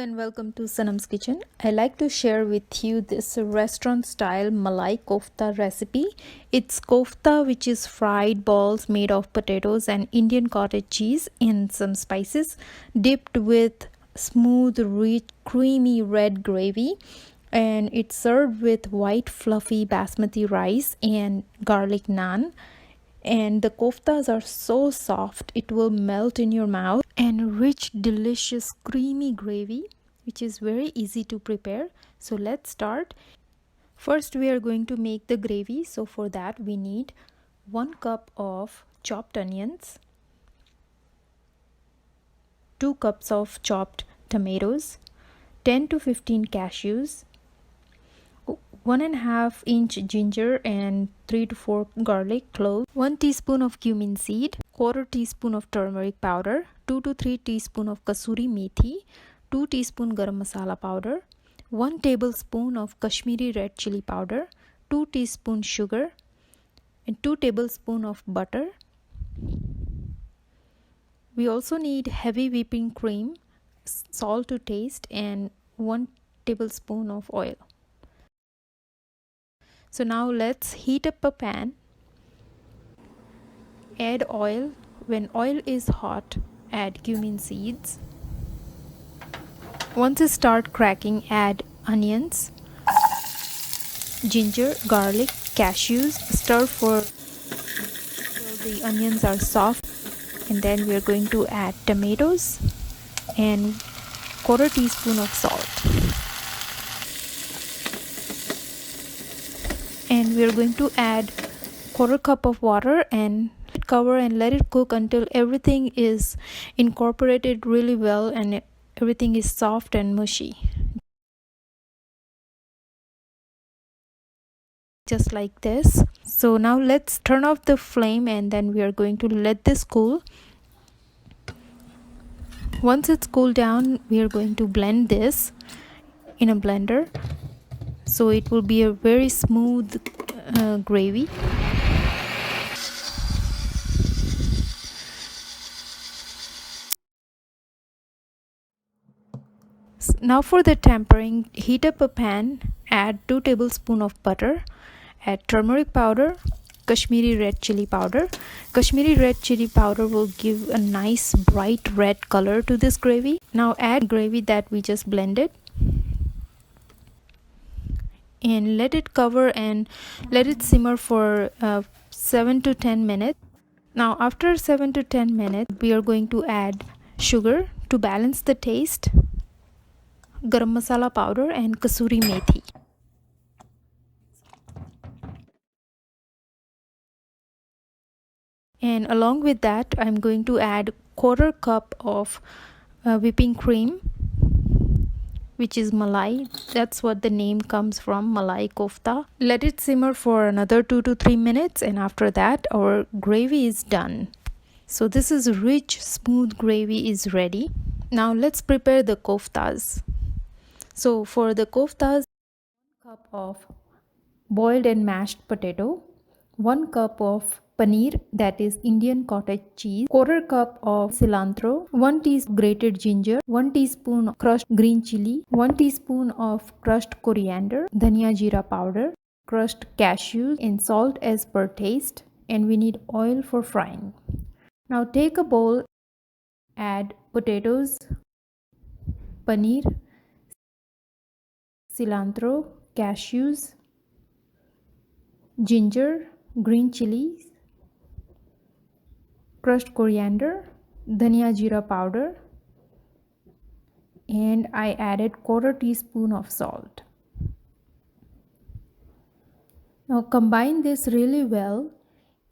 and welcome to Sanam's Kitchen. I like to share with you this restaurant style Malai Kofta recipe. It's kofta which is fried balls made of potatoes and Indian cottage cheese and some spices dipped with smooth, rich, creamy red gravy, and it's served with white fluffy basmati rice and garlic naan. And the koftas are so soft it will melt in your mouth, and rich delicious creamy gravy which is very easy to prepare. So let's start. First we are going to make the gravy. So for that we need 1 cup of chopped onions, 2 cups of chopped tomatoes, 10 to 15 cashews, 1.5-inch ginger and 3 to 4 garlic cloves, 1 teaspoon of cumin seed, quarter teaspoon of turmeric powder, 2 to 3 teaspoon of kasuri methi, 2 teaspoon garam masala powder, 1 tablespoon of Kashmiri red chili powder, 2 teaspoon sugar, and 2 tablespoon of butter. We also need heavy whipping cream, salt to taste, and 1 tablespoon of oil. So now let's heat up a pan. Add oil. When oil is hot, add cumin seeds. Once it starts cracking, add onions, ginger, garlic, cashews. Stir for till the onions are soft, and then we are going to add tomatoes and quarter teaspoon of salt. And we are going to add quarter cup of water and cover and let it cook until everything is incorporated really well and everything is soft and mushy, just like this. So now let's turn off the flame and then we are going to let this cool. Once it's cooled down, we are going to blend this in a blender so it will be a very smooth gravy. Now for the tempering, heat up a pan, add 2 tablespoons of butter, add turmeric powder, Kashmiri red chili powder. Kashmiri red chili powder will give a nice bright red color to this gravy. Now add gravy that we just blended and let it cover and let it simmer for 7 to 10 minutes. Now after 7 to 10 minutes, we are going to add sugar to balance the taste, garam masala powder and kasuri methi. And along with that, I'm going to add quarter cup of whipping cream, which is malai. That's what the name comes from, Malai Kofta. Let it simmer for another 2 to 3 minutes, and after that our gravy is done. So this is rich, smooth gravy is ready. Now let's prepare the koftas. So for the koftas, 1 cup of boiled and mashed potato, 1 cup of paneer, that is Indian cottage cheese, quarter cup of cilantro, 1 teaspoon grated ginger, 1 teaspoon crushed green chili, 1 teaspoon of crushed coriander, dhania jeera powder, crushed cashews, and salt as per taste, and we need oil for frying. Now take a bowl, add potatoes, paneer, cilantro, cashews, ginger, green chilies, crushed coriander, dhania jeera powder, and I added quarter teaspoon of salt. Now combine this really well,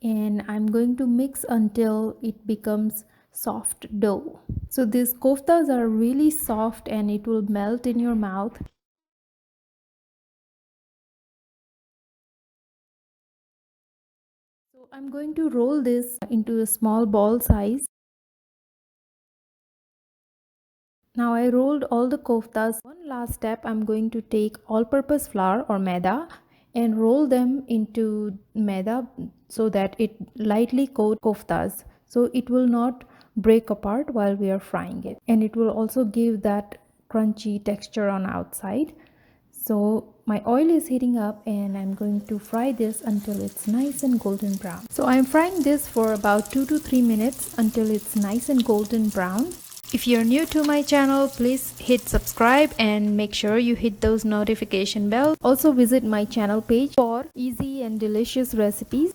and I'm going to mix until it becomes soft dough. So these koftas are really soft and it will melt in your mouth. So I'm going to roll this into a small ball size. Now I rolled all the koftas. One last step, I'm going to take all-purpose flour or maida and roll them into maida so that it lightly coat koftas, so it will not break apart while we are frying it, and it will also give that crunchy texture on outside. So my oil is heating up and I'm going to fry this until it's nice and golden brown. So I'm frying this for about 2 to 3 minutes until it's nice and golden brown. If you're new to my channel, please hit subscribe and make sure you hit those notification bells. Also visit my channel page for easy and delicious recipes.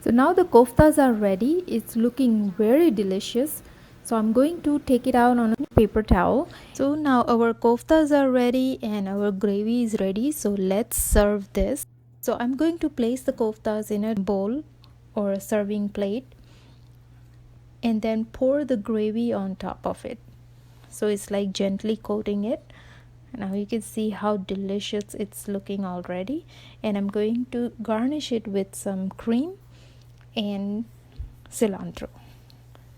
So now the koftas are ready. It's looking very delicious. So I'm going to take it out on a paper towel. So now our koftas are ready and our gravy is ready. So let's serve this. So I'm going to place the koftas in a bowl or a serving plate and then pour the gravy on top of it. So it's like gently coating it. Now you can see how delicious it's looking already. And I'm going to garnish it with some cream and cilantro.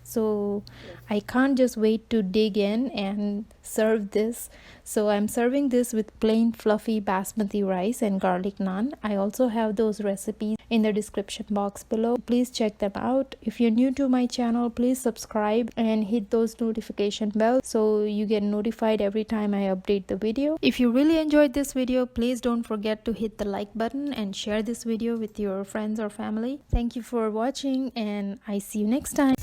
So I can't just wait to dig in and serve this. So I'm serving this with plain fluffy basmati rice and garlic naan. I also have those recipes in the description box below. Please check them out. If you're new to my channel, please subscribe and hit those notification bells so you get notified every time I update the video. If you really enjoyed this video, please don't forget to hit the like button and share this video with your friends or family. Thank you for watching and I see you next time.